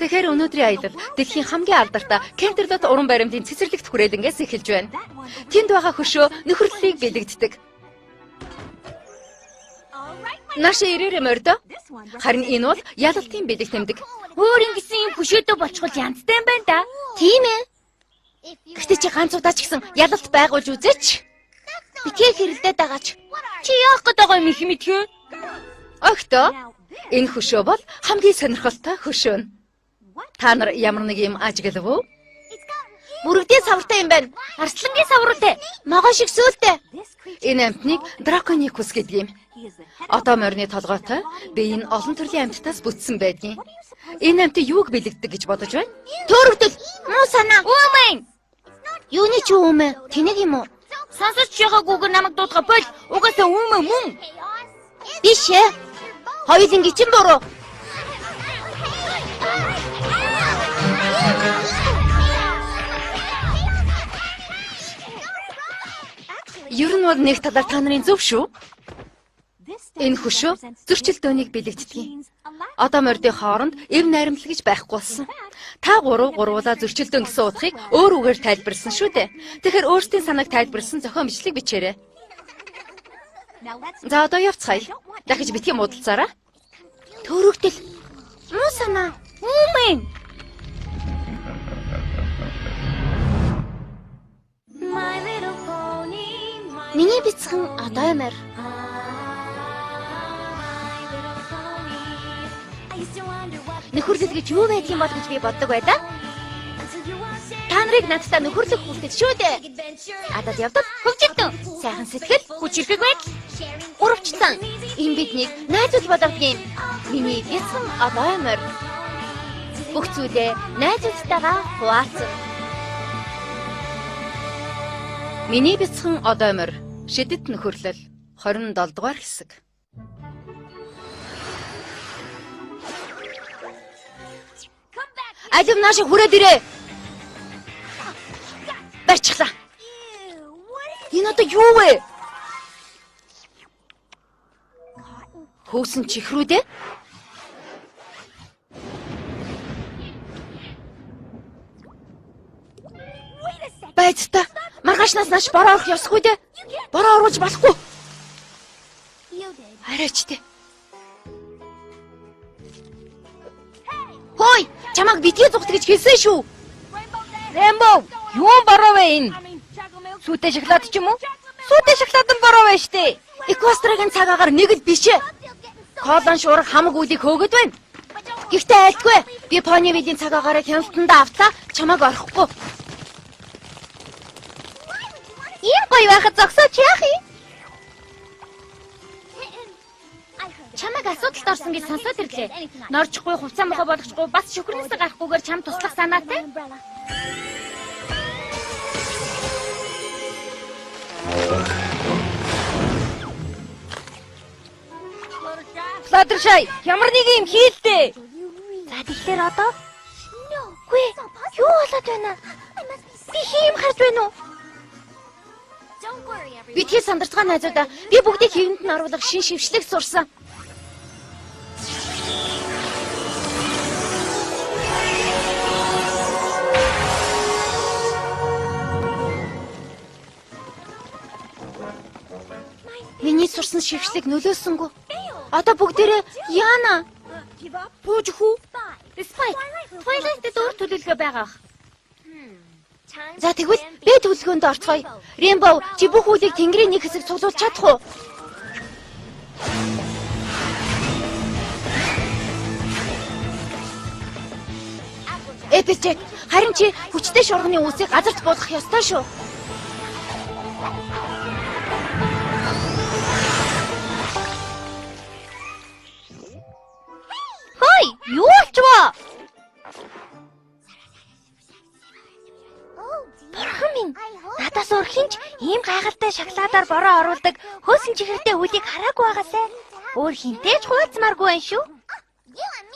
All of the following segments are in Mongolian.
Тэгэхээр өнөөдрийн аялал дэлхийн хамгийн алдартай Кентердот уран баримтын цэцэрлэгт хүрээлэнгээс эхэлж байна. Тэнд байгаа хөшөө нөхөрлөлийг бэлэгддэг. Нааш ирээрээ мордо. Харин энэ бол ялалтын бэлэг тэмдэг. Өөр ингэсэн юм хөшөөдөө болчихвол янзтай юм байна да. Тийм ээ. Гэхдээ чи ганц удаа ч гэсэн ялалт байгуулж үзээч. Битээ хэрэлдээд байгаач. Чи яах гээд байгаа юм их мэдхээ? Огтоо. Энэ хөшөө бол хамгийн сонирхолтой хөшөө нь. Та нар ямар нэг юм ажиглав уу? Бүрэгдээ савартай юм байна. Арслангийн савруутай. Могоо шиг сөөлтэй. Энэ амьтныг Драконикус гэдэг юм. Одоо морины толгойтой бие нь олон төрлийн амьтдаас бүтсэн байдгийн. Энэ амьтад юуг бэлэгддэг гэж бодож байна? Төөрөгдөл. Муу санаа. Үмэн. Юуны ч үмэ? Тэнэг юм уу? Сонсож байгаагүйг намайг дуудгаа бол угаасаа үмэ мөн. Биш ээ. Хоёулынгийн чинь буруу. Ер нь бол нэг талаар та нарын зөв шүү. Энэ хөшөө зөрчилдөөнийг бэлэгддэг. Одоо мордын хооронд эв найрамдал гэж байхгүй болсон. Та гурвуулаа зөрчилдөөн гэсэн утгыг өөр үгээр тайлбарласан шүү дээ. Тэгэхээр өөрсдийн санааг тайлбарласан зохион бичлэг бичээрэй. За одоо явцгаая. Дахиж битгий муудалцаараа. Төөрөгдөл. Муу санаа. Үмэн. Миний бяцхан одоо юмэр. Нөхөрлөл гэж юу байдаг юм бол гэж би боддог байлаа. Та нарыг надтай нөхөрлөх хүртэл шүү дээ. Адад явдал хөгжөлтөн. Сайхан сэтгэл, хүч ирхэг байдал. Урвчсан. Энэ биднийг найзууд болгодог юм. Миний бяцхан одоо юмэр. Бүх зүйлээ найзуудтайгаа хуваалцсан. Миний бяцхан одоо юмэр. Шидэт нөхөрлөл 27 дугаар хэсэг. Алив наашиг хүрээд ирээ. Барьчихлаа. Энэ одоо юу вэ? Хөөсөн чихрүү дээ? Байц та. Маргаашнаас нааш бороо орох ёсгүй дээ. Бороо оруулж болохгүй. Арайч дээ. Хой, чамайг битгий зүгт гэж хэлсэн шүү. Рэмбо, юу бороо вэ энэ? Сүйтэй шоколад ч юм уу? Сүйтэй шоколадын бороо вэ штэ. Эквастрагийн цагаагаар нэг л биш ээ. Колон шуурга хамаг үлийг хөөгд байна. Гэхдээ айлтгүй. Би Понивилийн цагаагаараа хяналтанда автлаа. Чамайг орохгүй. Ийм гоё байхад зогсооч яах юм? Чамайг асуудалд орсон гэж сонсоод ирлээ. Норчихгүй, хувцас мохоо болгочихгүй, бас шүхрнээс гарахгүйгээр чам туслах санаатай. Флаттершай, ямар нэг юм хийлдэ. За тэгэхээр одоо? Үгүй, юу болоод байна? Би хийм харж байна уу? Битгий сандарцгаа найзуудаа би бүгдийг хэвэнд нь оруулах шин шившлэг сурсан. Миний сурсан шившлэг нөлөөсөнгөө. Одоо бүгдээрээ яана? Пүүжих үү? Спайк, Twilight-д өөр төлөвлөгөө байгаах. За тэгвэл би төлөвлөгөөнд орцгоё. Рэмбо, чи бүх үлийг тэнгэрийн нэг хэсэг цуглуулж чадах уу? Эпичек, харин чи хүчтэй шуурганы үсийг газарт буулгах ёстой шүү. Хой, юу болчихвоо? Бурхан минь, надаас өөр хинч ийм гайхалтай шоколадаар бороо оруулдаг хөөсөн чихэртэй үлийг хараагүй байгаасай. Өөр хинтээж хуваалцмааргүй байх шүү.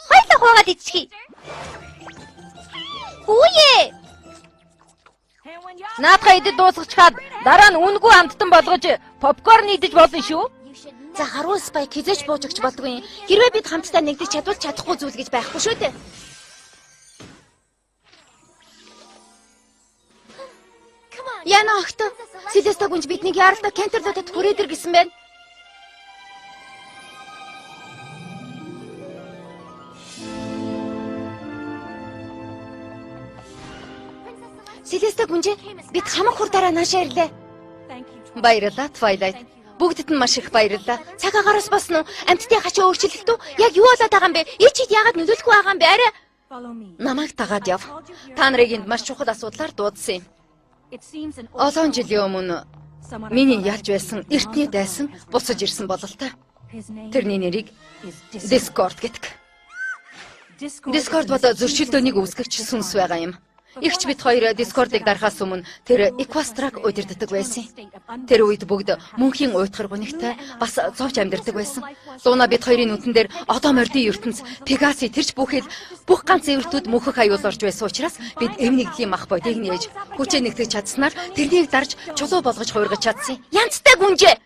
Хоёлаа хуваагаад иччихье. Хүүе! Наадхаа идэж дуусгачаад дараа нь үнгүй амттан болгож попкорн идэж болно шүү. За харуул спайк хизээч бууж өгч болдгүй. Хэрвээ бид хамтдаа нэгдэж чадвал чадахгүй зүйл гэж байхгүй шүү дээ. Яна огт. Селеста гүнж биднийг яаралтай Кентерлуудад хүрээдэр гэсэн байна. Селеста гүнжээ бид хамаг хурдаараа наашаа ирлээ. Баярлалаа, Twilight. Бүгдэд нь маш их баярлалаа. Цаг агаараас босно уу? Амьтдын хачаа өөрчлөлт үү? Яг юу болоод байгаа юм бэ? Ичид яагаад нөлөөлөхгүй байгаа юм бэ? Арай Намайг дагаад яв. Та нарыг энд маш чухал асуудлаар дуудсан юм. Олон жилийн өмнө миний ялж байсан эртний дайсан буцаж ирсэн бололтой. Тэрний нэрийг Discord гэдэг. Discord бол зөрчилдөөнийг үүсгэгч сүнс байгаа юм. Игч бид хоёр Discord-ыг дарахаас өмнө тэр Equastrag удирддаг байсан. Тэр үед бүгд мөнхийн уйтгар гунигтай бас зовж амьдардаг байсан. Луна бид хоёрын нүдэн дээр одоо мордын ертөнц Пегаси тэрч бүхэл бүх ганц эвэртүүд мөнхөх аюул орж байсан учраас бид эмнэгдлийн мах бодийг нээж хүчээ нэгтгэж чадсанаар тэрнийг дарж чулуу болгож хуургаж чадсан. янзтай гүнжээ.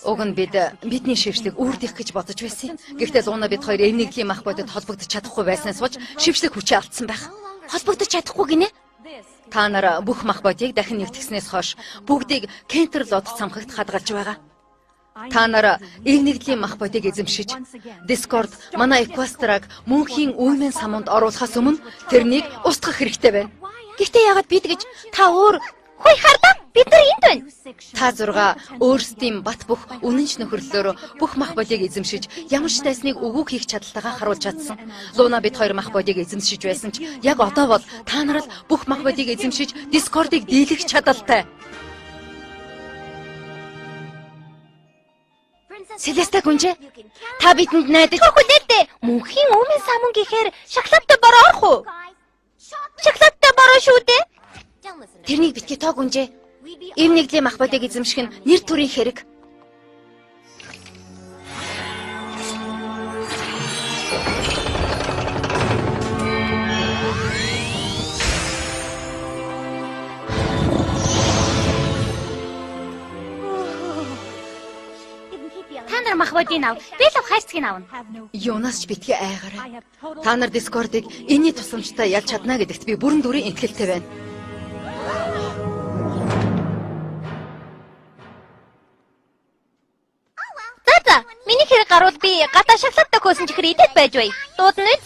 Уг нь бидний шившлэг үрдих гэж бодож байсан. Гэхдээ Луна бид хоёр эмнэгдлийн мах бодод холбогдож чадахгүй байснаас болж шившлэг хүчээ алдсан байх. Холбогдож чадахгүй гинэ. Та нар бүх мах бодийг дахин нэгтгэснээс хойш бүгдийг Кентерлууд цамхагт хадгалж байгаа. Та нар эмнэгдлийн мах бодийг эзэмшиж, Discord манай Equastrag мөнхийн үймэн самунд оруулахаас өмнө тэрнийг устгах хэрэгтэй байна. Гэхдээ яагаад бид гэж та өөр хой хардаа бид нар энд байна. Та зурга өөрсдийн бат бөх үнэнч нөхөрлөөр бүх мах бодийг эзэмшиж, ямар ч тайсныг өгөөг хийх чадалтайгаа харуулж чадсан. Луна бид хоёр мах бодийг эзэмшиж байсан ч яг одоо бол та нар л бүх мах бодийг эзэмшиж, Discord-ыг дийлэх чадалтай. Селеста гүнжээ. Та бидэнд найдаж хүлээдээ. Мөнхийн өмнө самун гэхээр шоколадтай бороо орох уу? Шоколадтай бороо шүү дээ. Тэрнийг битгий тоо гүнжээ. Эмнэгдлийн мах бодийг эзэмших нь нэр төрийн хэрэг. Та нар мах бодийг ав. Би л хайцгийг авна. Юунаас ч битгий айгараа. Та нар Discord-ыг энэний тусламжтай ялж чадна гэдэгт би бүрэн дүрийн итгэлтэй байна. За, миний хэрэг гарвал би гадаа шоколадтай хөөсөн чихэр идэх байж бай. Дуудана уу?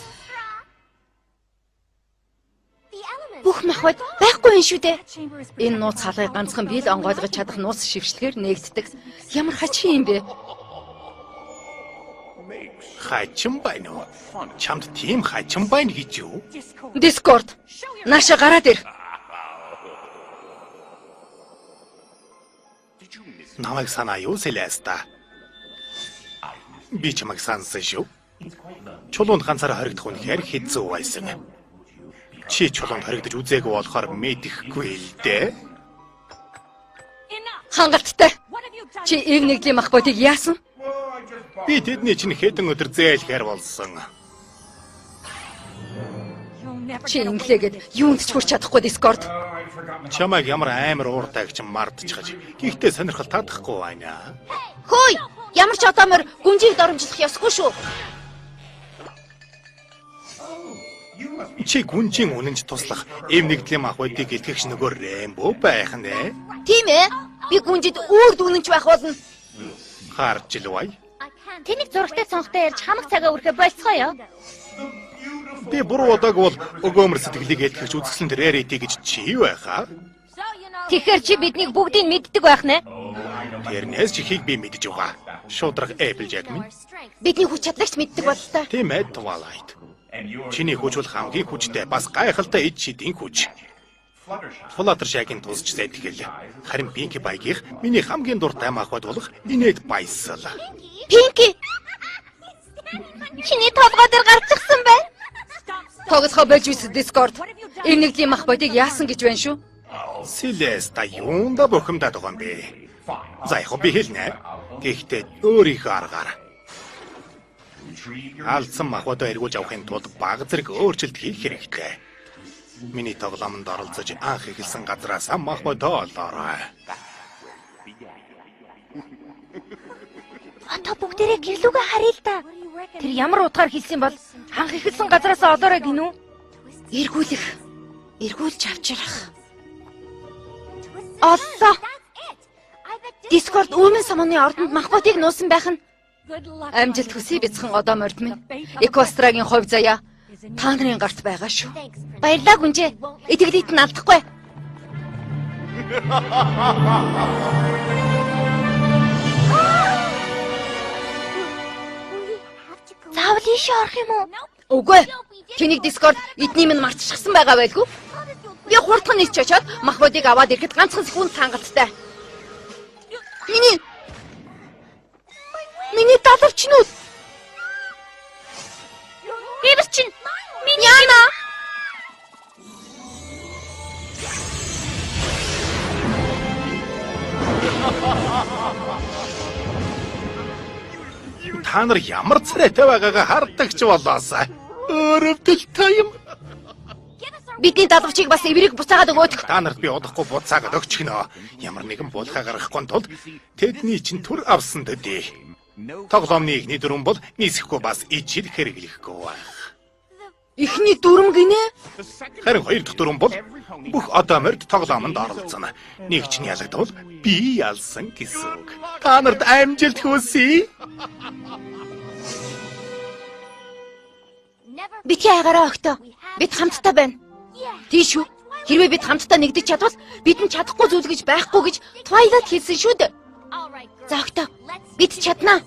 Бүх мах бод байхгүй юм шүү дээ. Энэ нууц халгыг ганцхан би л онгойлгож чадах нууц шившлэгээр нээгддэг. Ямар хачин юм бэ? Хачин байна уу? Чамд тийм хачин байна гэж юу? Discord. Нааша гараад ир. Намайг санаа юу Селеста? Би чамайг сансан шүү. Чулуунд ганцаараа хоригдох үнэхээр хэцүү байсан. Чи чулуунд хоригдож үзээгүй болохоор мэдэхгүй л дээ. Хангалттай. Чи эмнэгдлийн мах бодийг яасан? Би тэдний чинь хэдэн өдөр зээлхээр болсон. Чи инглээгээд юунд ч хүрч чадахгүй Discord. Чамайг ямар амар ууртай гэж мардчихаж. Гэхдээ сонирхол татахгүй байна. Хөөе, ямар ч одоомор гүнжийг доромжлох ёсгүй шүү. Чи гүнжийн үнэнч туслах эмнэгдлийн мах бодийг илтгэгч нөгөө Рэмбо байх нэ? Тийм ээ. Би гүнжид үрд үнэнч байх болно. Харж л бай. Тэнийг зурагтай цонхтой ярьж хамаг цагаа өрхө болцгоё. Би буруу удааг бол өгөөмөр сэтгэлийг илтгэгч үзэсгэлэн Rarity гэж чи байхаа? Тэгэхээр чи биднийг бүгдийг мэддэг байх нэ? Тэрнээс чихийг би мэдэж байгаа. Шудраг Applejack минь. Бидний хүч чадлагч мэддэг болтой. Тийм ээ, Twilight. Чиний хүч бол хамгийн хүчтэй, бас гайхалтай эд шидийн хүч. Fluttershy-гийн тусч зэтгэл. Харин Pinkie Pie-гийнх миний хамгийн дуртай мах бод болох Enid Bicycle. Pinkie. Чиний толгой дээр гарчихсан байна. Тоглохоо болж үс Discord. Эмнэгдлийн мах бодийг яасан гэж байна шүү. Селеста юунда бухимдаад байгаа юм бэ? За яг би хэлнэ. Гэхдээ өөрийнхөө аргаар. Алдсан мах бодоо эргүүлж авахын тулд баг зэрэг өөрчлөлт хийх хэрэгтэй. Миний тоглоомонд оролцож анх эхэлсэн газраас мах бодоо олоорой. Одоо бүгдээрээ гэрлүүгээ харъя л да. Тэр ямар утгаар хэлсэн бол ханх ихэлсэн газараас олоорой гинүү? Эргүүлж авчрах. Оллоо. Дискорд үүмэн самууны ордонд махбодыг нуусан байх нь. Амжилт хүсье бяцхан одоо морд минь. Экострагийн хувь заяа та нарын гарт байгаа шүү. Баярлалаа гүнжээ. Итгэлийт нь алдахгүй. Заавал ийшээ орох юм уу? Үгүй. Тэнийг Дискорд эдний минь мартчихсан байгаа байлгүй. Би хурдхан нийлж очоод махбодыг аваад ирэхэд ганцхан секунд хангалттай. Миний далавчнууд. Эвэр чинь миний Яна. Та нар ямар царайтай байгаагаа хардагч болоосаа. Өөрөвдөл та юм. Бидний далавчийг бас эврийг буцаагаад өгөөд. Та нарт би удахгүй буцаагаад өгч гинөө. Ямар нэгэн булхаа гаргахгүй тулд тэдний чинь түр авсан төдий. Тоглоомны ихний дүрэн бол нийсэхгүй бас ижил хэрэглэхгүй байх. Эхний дүрм гинэ. Харин хоёр дахь дүрэн бол бүх одоо морд тоглоомонд оролцсон. Нэг чинь ялагдвал би ялсан гэсэн үг. Та нарт амжилт хүсье. Бити агараа өгтөө. Бид хамтдаа байна. Тийш үү? Хэрвээ бид хамтдаа нэгдэж чадвал бидэнд чадахгүй зүйл гэж байхгүй гэж Twilight хэлсэн шүү дээ. За өгтөө. Бид чаднаа.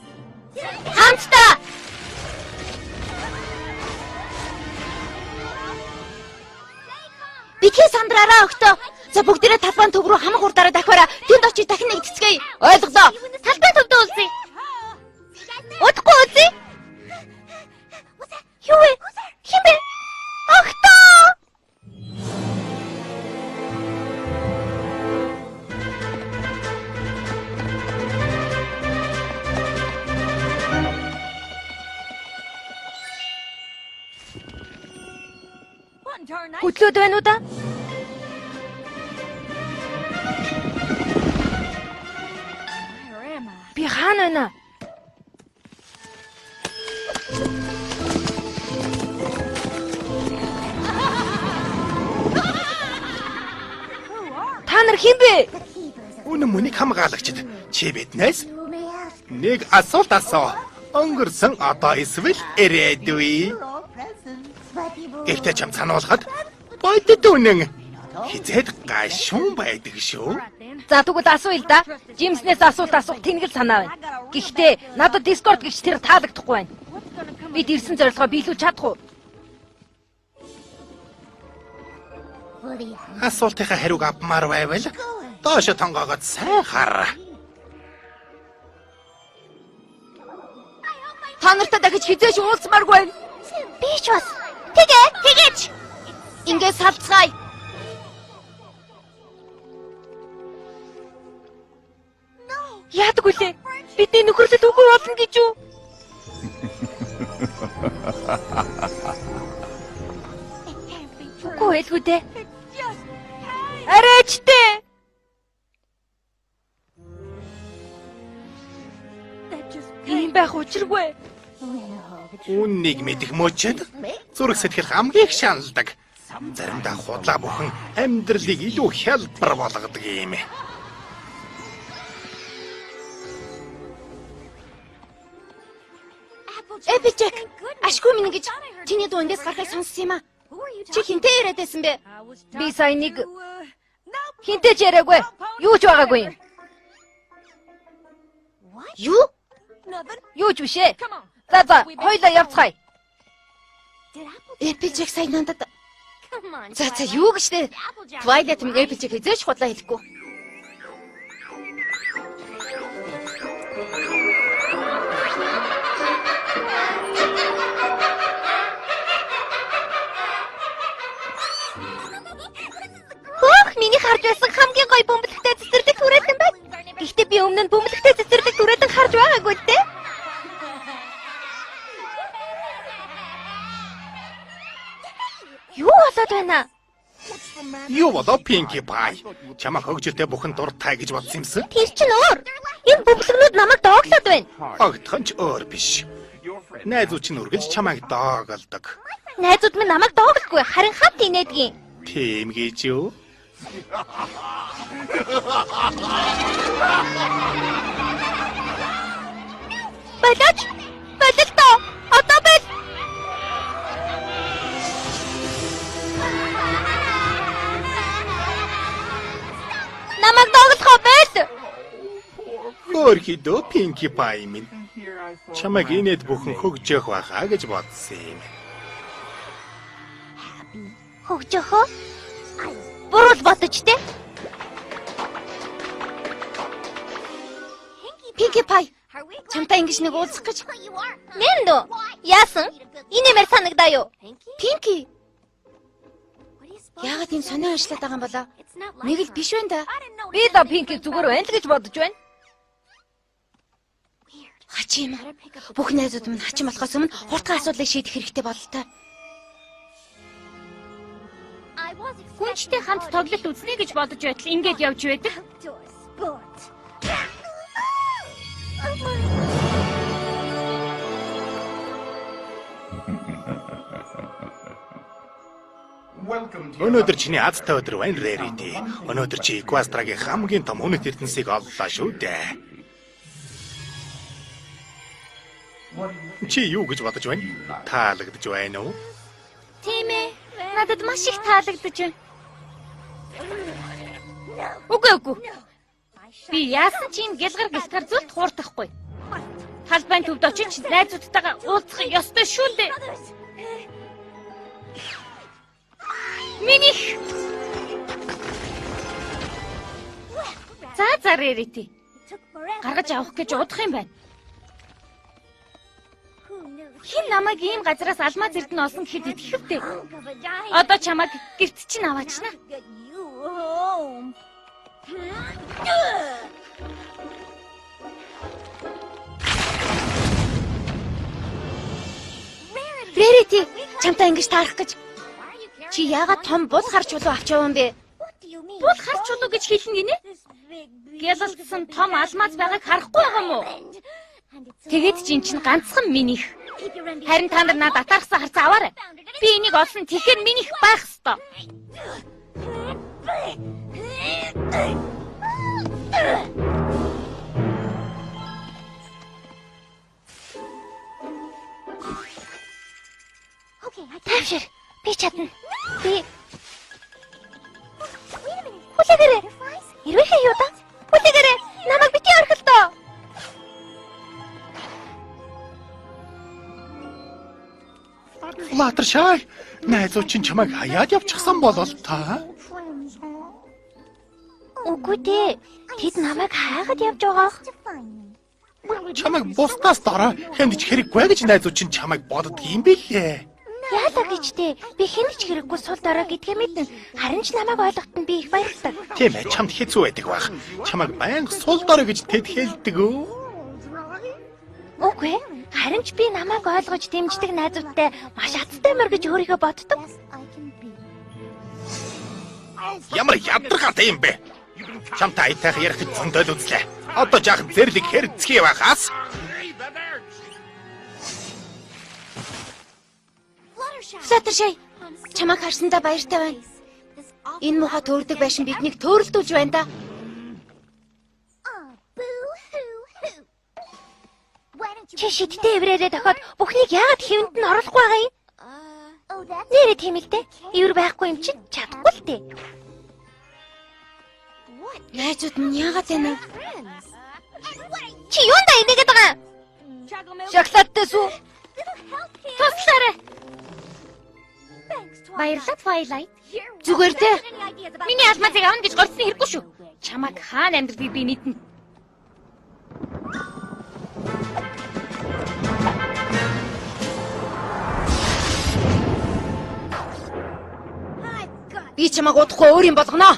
Хамтдаа. Бити сандраараа өгтөө. За бүгдээрээ талбайн төв рүү хамаг хурдаараа дахиараа тэнд очиж дахин нэгдэцгээе. Ойлголоо. талбай төвдөө үлзье. Удахгүй үлзье. Юу вэ? Хин бэ? Огтоо! Хөдлөөд байна уу да? Би хаана байна? Та нар хэн бэ? Үнэн мөнийг хамгаалагчд. Чи биднээс нэг асуулт асуу. Өнгөрсөн одоо эсвэл ирээдүй. Гэхдээ чам сануулхад бодит үнэн хизээд гашуун байдаг шүү. За тэгвэл асууя л да. Жимснээс асуулт асуух тэнгэл санаа байна. Гэхдээ надад Discord гэж тэр таалагдахгүй байна. Бид ирсэн зорилгоо биелүүлж чадах уу? Асуултынхаа хариуг авмаар байвал доош тонгоогод сайн хар. Та нартай дахиж хизээш уулзмааргүй байна. Би ч бас. Тэгээч. Ингээд салцгаая. Яадаг үлээ? Бидний нөхөрлөл үгүй болно гэж юу? Үгүй байлгүй дээ. Арайчтэй. Энэ байх учиргүй. Үннийг мэдэх мөчөд зүрх сэтгэл хамгийн их шаналдаг. Заримдаа худлаа бүхэн амьдралыг илүү хялбар болгодог юм. Эпичек, ашгүй минь гэж чиний дуу эндээс гарахыг сонссон юм аа. Чи хинтээ яриад байсан бэ? Би сая нэг хинтээ ч яриаггүй. Юу ч байгаагүй юм. Юу? Юу ч биш ээ. За, хоёлаа явцгаая. Эпичек сая надад. За юу гэж те? Twilight минь Эпичек хизээч худлаа хэлэхгүй. Миний харж байсан хамгийн гоё бөмбөлөгтэй цэцэрлэг түрээсэн байна. Гэхдээ би өмнө нь бөмбөлөгтэй цэцэрлэг түрээсэн харж байгаагүй дээ. Юу болоод байна? Юу болоо Pinkie Pie? Чамаа хөгжилтэй бүхэн дуртай гэж бодсон юмсан? Тэр чинь өөр. Эдийн бөмбөлгнүүд намайг дооглоод байна. Огтхон ч өөр биш. Найзууд чинь үргэлж чамайг дооголдог. Найзууд минь намайг дооглохгүй, харин хамт инээдгийн. Тийм гэж юу? Болооч. Бололтоо. Одоо бэл. Намайг дооглохоо бэл. Өөрхийдөө Pinkie Pie минь. Чамайг инээд бүхэн хөгжөөх байхаа гэж бодсон юм. Хөгжөөхөө? Буруу бодож тэ. Pinkie Pie. Чамтай ингэж нэг уулзах гэж. Нэндо. Яасан? Инэмэр санагдаа юу? Pinkie. Яагаад энэ сонио ажиллаад байгаа юм болоо? Нэг л биш байна да. Би да Pinkie зүгээр байна л гэж бодож байна. Хачи юм. Бүх найзууд минь хачин болохоос өмнө хурдхан асуудлыг шийдэх хэрэгтэй бололтой. Хүнчтэй хамт тоглолт үзнэ гэж бодож байтал ингэж явж байдаг. Өнөөдөр чиний азтай өдөр байна, Rarity. Өнөөдөр чи Equestria-гийн хамгийн том үнэт эрдэнсийг оллоо шүү дээ. Чи юу гэж бодож байна? Таалагдж байна уу? Тийм ээ. Надад маш их таалагдж байна. Үгүй. Би яасан ч энэ гялгар гисгар зүйлд хуурдахгүй. Талбайн төвд очиж найзуудтайгаа уулзах ёстой шүү дээ. Минийх. За Rarity. Гаргаж авах гэж удах юм байна. Хин намайг ийм газараас алмаз эрдэнэ олсон гэхэд итгэх вдэ. Одоо чамайг гэрт чинь аваачна. Rarity, чамтай ингэж таарах гэж. Чи яагаад том бул хар чулуу авч явсан бэ? Бул хар чулуу гэж хэлнэ гинэ? Гялалдсан том алмаз байгааг харахгүй байгаа юм уу? Тэгээд чи эн чинь ганцхан минийх. Харин та нар надад атаархсан харцаа аваарай. Би энийг олсон тэгэхээр минийх байх ёстой. Тавшир, би чадна. Би Хүлээгээрэй. Ирвэхээ юу да? Хүлээгээрэй. Намайг битгий орхилдоо. Fluttershy, найзууд чинь чамайг хаяад явчихсан болол та. Үгүй дээ. Тэд намайг хайгаад явж байгаа. Чамайг бусдаас дараа хэнд ч хэрэггүй гэж найзууд чинь чамайг боддог юм билээ. Яалаа гэж дээ. Би хэнд ч хэрэггүй сул дараа гэдгээ мэднэ. Харин ч намайг ойлгоход нь би их баярлалаа. Тийм ээ, чамд хэцүү байдаг байх. Чамайг байнга сул дорой гэж тэд хэлдэг үү? Үгүй. Харин ч би намайг ойлгож дэмждэг найзуудтай маш азтай мөр гэж өөрийгөө боддог. Ямар ядаргаатай юм бэ? Чамтай айтайх ярих гэж зөндөл үзлээ. Одоо жаахан зэрлэг хэрцгий байхаас. Fluttershy, чамайг харсандаа баяртай байна. Энэ муха төөрдөг байшин биднийг төөрөлдүүлж байна да. Чи шидтэй эврээрээ дохоод бүхнийг яагаад хэвэнд нь оруулахгүй байгаа юм? Нэрээ тийм л дээ. Эвэр байхгүй юм чинь чадахгүй л дээ. Найзууд минь яагаад байна вэ? Чи юундаа инээгээд байгаа? Шоколадтай сүү. Туслаарай. Баярлалаа Twilight. Зүгээр дээ. Миний алмазыг авна гэж голцсон хэрэггүй шүү. Чамайг хаана амьдрыг би мэднэ. Би чамайг удахгүй өөр юм болгоно.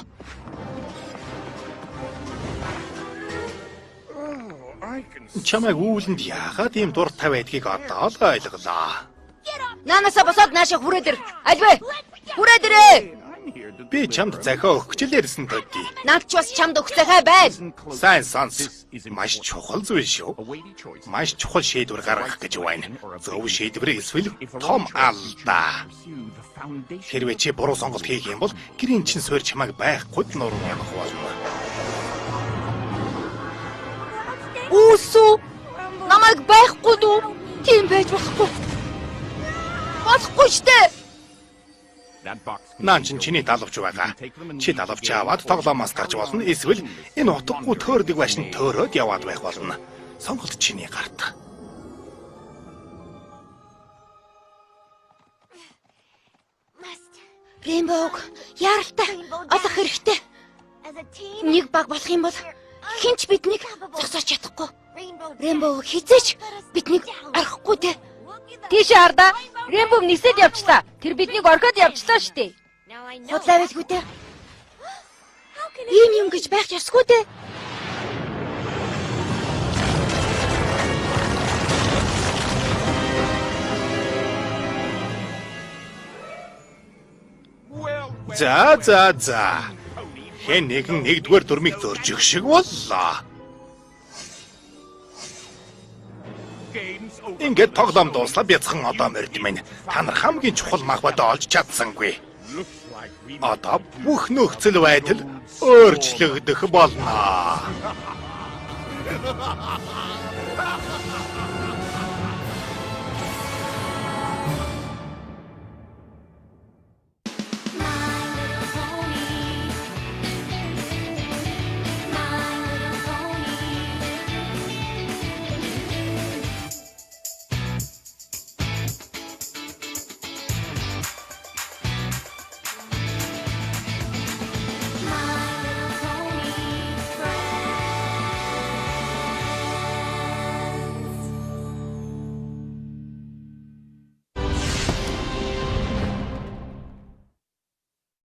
Чамайг үүлэнд яагаад ийм дуртай байдгийг одоо л ойлголоо. Наанасаа босоод наашаа хүрээд ир. Альвэ. Хүрээд ирээ. Би чамд захиа өгөх гэж ирсэн төдий. Наад ч бас чамд өгөх захиа байна. Сайн сонс. Маш чухал зүйл шүү. Маш чухал шийдвэр гаргах гэж байна. Зөв шийдвэр эсвэл том алдаа. Хэрвээ чи буруу сонголт хийх юм бол гэрийн чин суурь чамайг байхгүйд нуруу явах болно. Үсүү. Намайг байхгүй дүү. Тийм байж болохгүй. Болохгүй штэ. Наан чиний далавч байгаа. Чи далавч аваад тоглоомоос гарч болно. Эсвэл энэ утгагүй төөрдөг машин төөрөөд яваад байх болно. Сонголт чиний гарт. Рембог яралтай олох хэрэгтэй. Нэг баг болох юм бол хинч биднийг зогсоож чадахгүй. Рембог хизээч биднийг арахгүй те. Тийш харда. Рембов нисээд явчлаа. Тэр биднийг орхиод явчлаа штэ. Худлаа байлгүй те. Ийм юм гэж байх ёсгүй те. За. Хэн нэгэн нэгдүгээр дүрмийг зөржих шиг боллоо. Ингээд тоглоом дууслаа бяцхан одоо морд минь. Та нар хамгийн чухал махбодоо олж чадсангүй. Одоо бүх нөхцөл байдал өөрчлөгдөх болно.